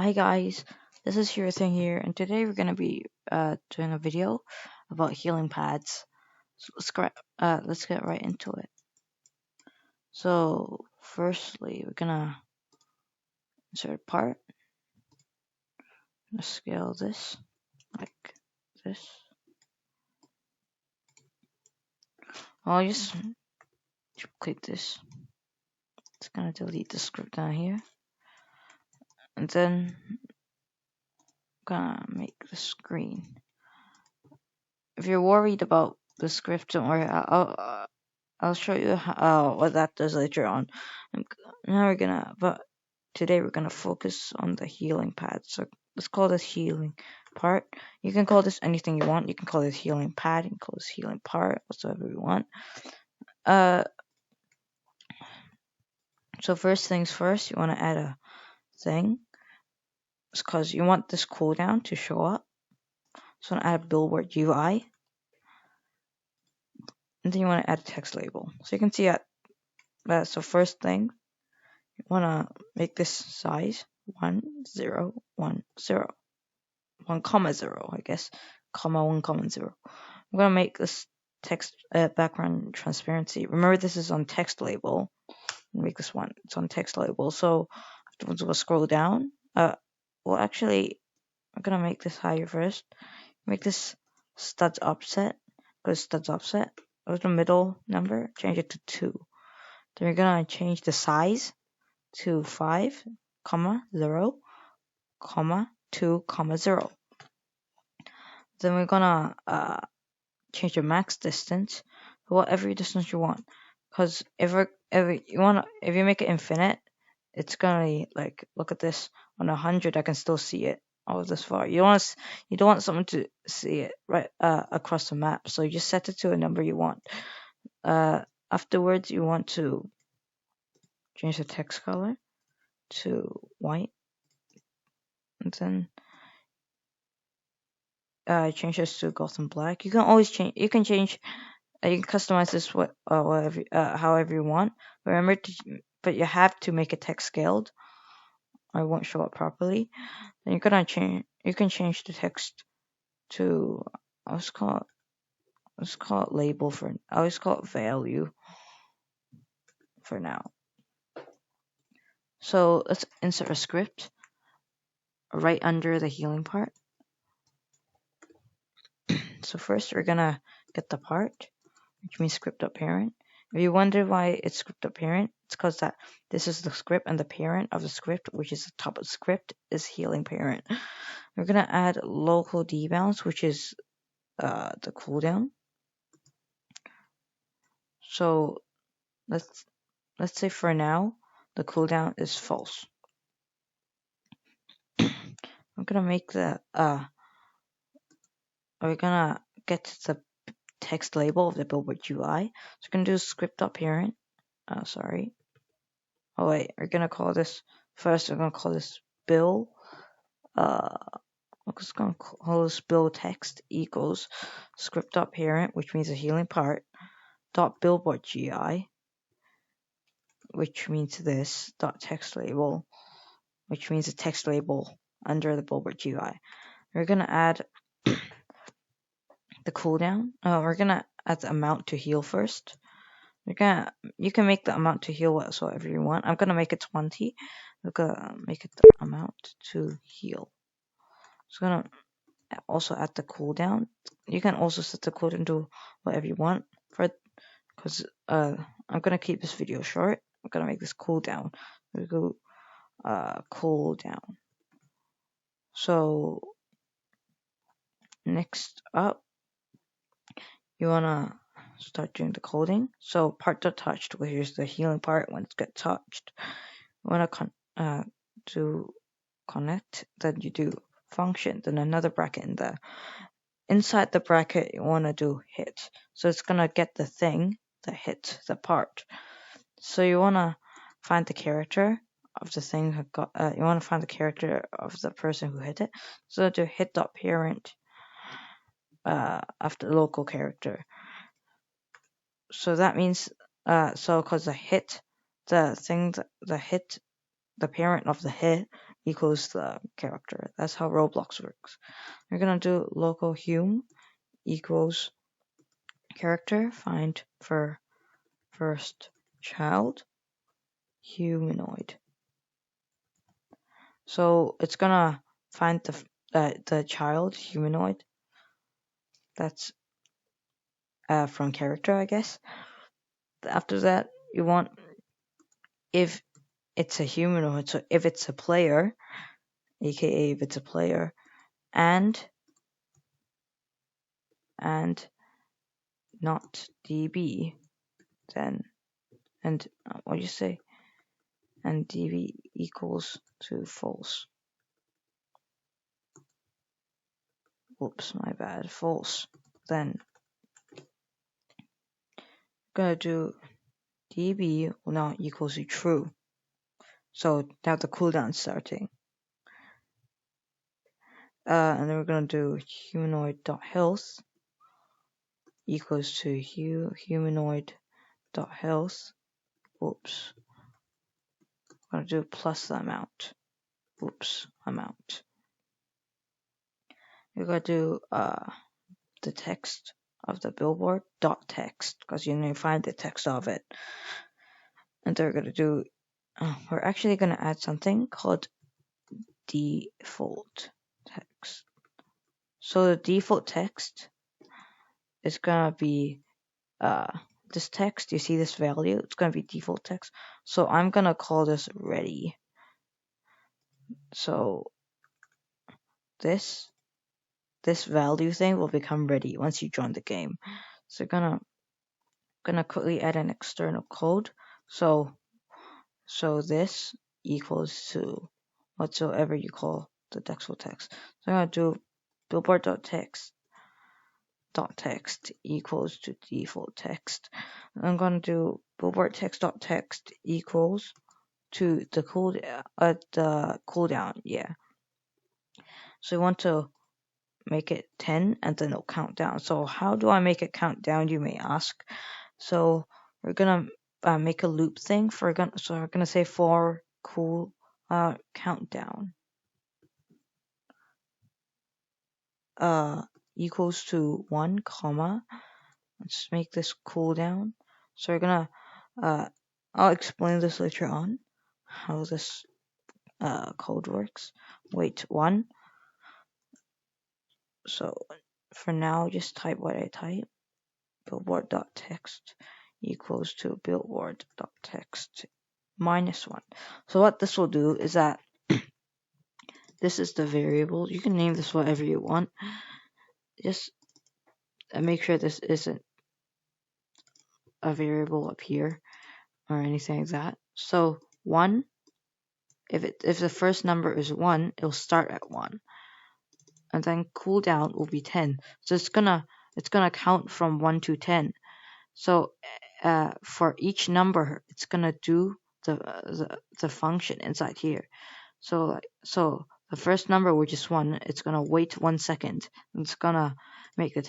Hi guys, this is your thing here, and today we're gonna be doing a video about healing pads. So let's get right into it. So firstly, we're gonna insert a part. Let's scale this like this. I'll just click this. It's gonna delete the script down here, and then gonna make the screen. If you're worried about the script, don't worry. I'll show you what that does later on. But today we're gonna focus on the healing pad. So let's call this healing part. You can call this anything you want. You can call this healing pad. You can call this healing part, whatsoever you want. So first things first, you want to add a thing. It's because you want this cooldown to show up. So I'm gonna add a billboard UI, and then you want to add a text label. So you can see that. So first thing, you want to make this size 1010. 1,0, I guess, 1,0. I'm gonna make this text background transparency. Remember, this is on text label. Make this one. It's on text label. So afterwards, we'll scroll down. Well, actually, I'm gonna make this higher first. Make this studs offset. Go to studs offset. Go to the middle number. Change it to 2. Then you're gonna change the size to 5, 0, 2, 0. Then we're gonna change the max distance to whatever distance you want. Because if you make it infinite, it's gonna be like, look at this, on 100 I can still see it all this far. You don't want someone to see it right across the map, so you just set it to a number you want. Afterwards, you want to change the text color to white, and then change this to Gotham black. You can always change. You can customize this however you want. Remember, but you have to make it text scaled, or it won't show up properly. Then you're gonna change. You can change the text to let's call it label for. I always call it value for now. So let's insert a script right under the healing part. So first we're gonna get the part, which means script.parent. If you wonder why it's script.parent, it's because this is the script, and the parent of the script, which is the top of the script, is healing parent. We're gonna add local debounce, which is the cooldown. So let's say for now the cooldown is false. I'm gonna make we're gonna get the text label of the billboard UI. So we're gonna do script.parent. Sorry. Oh wait, we're gonna call this first. We're gonna call this bill. We're just gonna call this bill text equals script.parent, which means the healing part, dot billboard GI, which means this, dot text label, which means the text label under the billboard GUI. We're gonna add the cooldown. We're gonna add the amount to heal first. You can make the amount to heal whatsoever you want. I'm gonna make it 20. We're gonna make it the amount to heal. So I'm gonna also add the cooldown. You can also set the cooldown to whatever you want because I'm gonna keep this video short. I'm gonna make this cooldown. We go cooldown. So next up, you wanna start doing the coding. So part.touched, which is the healing part when it gets touched. You wanna to connect, then you do function, then another bracket in there. Inside the bracket, you wanna do hit. So it's gonna get the thing that hit the part. So you wanna find the character of the thing you wanna find the character of the person who hit it. So do hit.parent after local character. So that means because the hit the parent of the hit equals the character. That's how Roblox works. We're gonna do local hum equals character, find for first child humanoid. So it's gonna find the child humanoid. That's from character, I guess. After that, you want if it's a humanoid. So if it's a player, aka if it's a player, and not DB, then and what do you say? And DB equals to false. Whoops, my bad. False. Then gonna do DB will now equals to true. So now the cooldown's starting. And then we're gonna do humanoid.health equals to humanoid.health. Whoops. I'm gonna do plus the amount. Whoops, amount. We're gonna do the text of the billboard dot text because you need to find the text of it. And then we're gonna do we're actually gonna add something called default text. So the default text is gonna be this text. You see this value? It's gonna be default text. So I'm gonna call this ready. So this value thing will become ready once you join the game. So gonna quickly add an external code. So this equals to whatsoever you call the textful text. So I'm gonna do billboard.text equals to default text. I'm gonna do billboard text.text equals to the cooldown. Yeah. So you want to make it 10 and then it'll count down. So how do I make it count down, you may ask? So we're gonna make a loop thing we're gonna say for cool countdown equals to 1 comma. Let's make this cooldown. So we're gonna I'll explain this later on how this code works. Wait, 1. So for now, just type what I type. Billboard.text equals to billboard.text minus 1. So what this will do is that this is the variable. You can name this whatever you want. Just make sure this isn't a variable up here or anything like that. So 1, if the first number is 1, it'll start at 1. And then cooldown will be 10. So it's gonna count from 1 to 10. So for each number, it's gonna do the function inside here. So the first number, which is 1, it's gonna wait 1 second. And it's gonna make the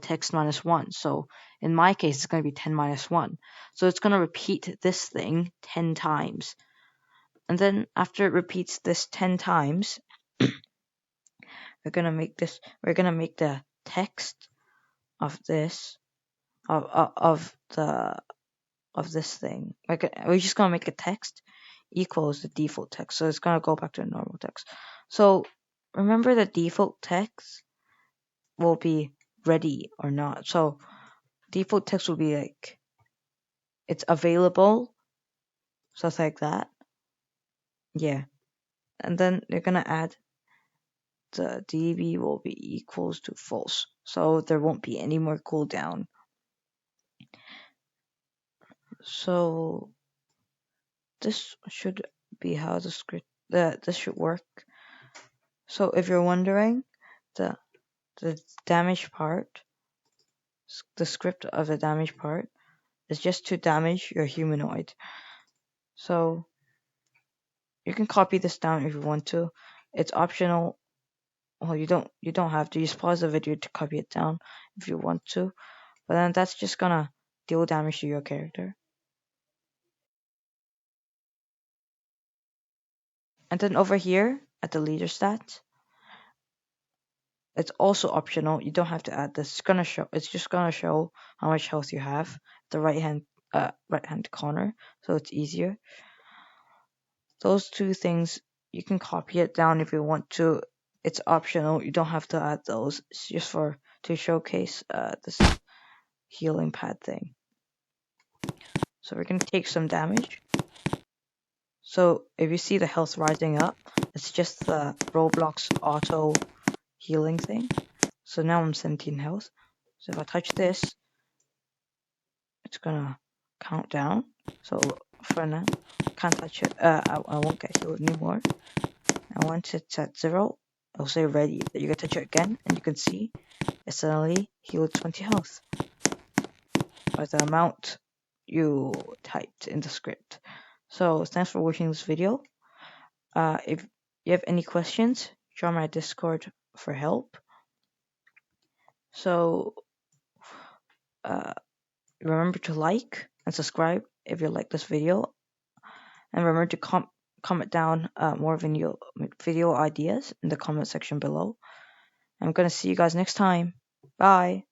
text minus 1. So in my case, it's gonna be 10 minus 1. So it's gonna repeat this thing 10 times. And then after it repeats this 10 times, we're gonna make the text of this of this thing. We're just gonna make a text equals the default text. So it's gonna go back to the normal text. So remember the default text will be ready or not. So default text will be like it's available, stuff like that. Yeah. And then you're gonna add the DB will be equals to false. So there won't be any more cooldown. So this should be how the script this should work. So if you're wondering, the damage part, the script of the damage part is just to damage your humanoid. So you can copy this down if you want to. It's optional. Well, you don't have to. Just pause the video to copy it down if you want to. But then that's just gonna deal damage to your character. And then over here at the leader stats, it's also optional. You don't have to add this. It's just gonna show how much health you have. The right hand corner, so it's easier. Those two things you can copy it down if you want to. It's optional. You don't have to add those. It's just to showcase this healing pad thing. So we're gonna take some damage. So if you see the health rising up, it's just the Roblox auto healing thing. So now I'm 17 health. So if I touch this, it's gonna count down. So for now, can't touch it. I won't get healed anymore. And once it's at 0, it'll say ready. You can touch it again, and you can see it suddenly healed 20 health, or the amount you typed in the script. So thanks for watching this video. If you have any questions, join my Discord for help. So remember to like and subscribe if you like this video, and remember to comment down more video ideas in the comment section below. I'm gonna see you guys next time. Bye.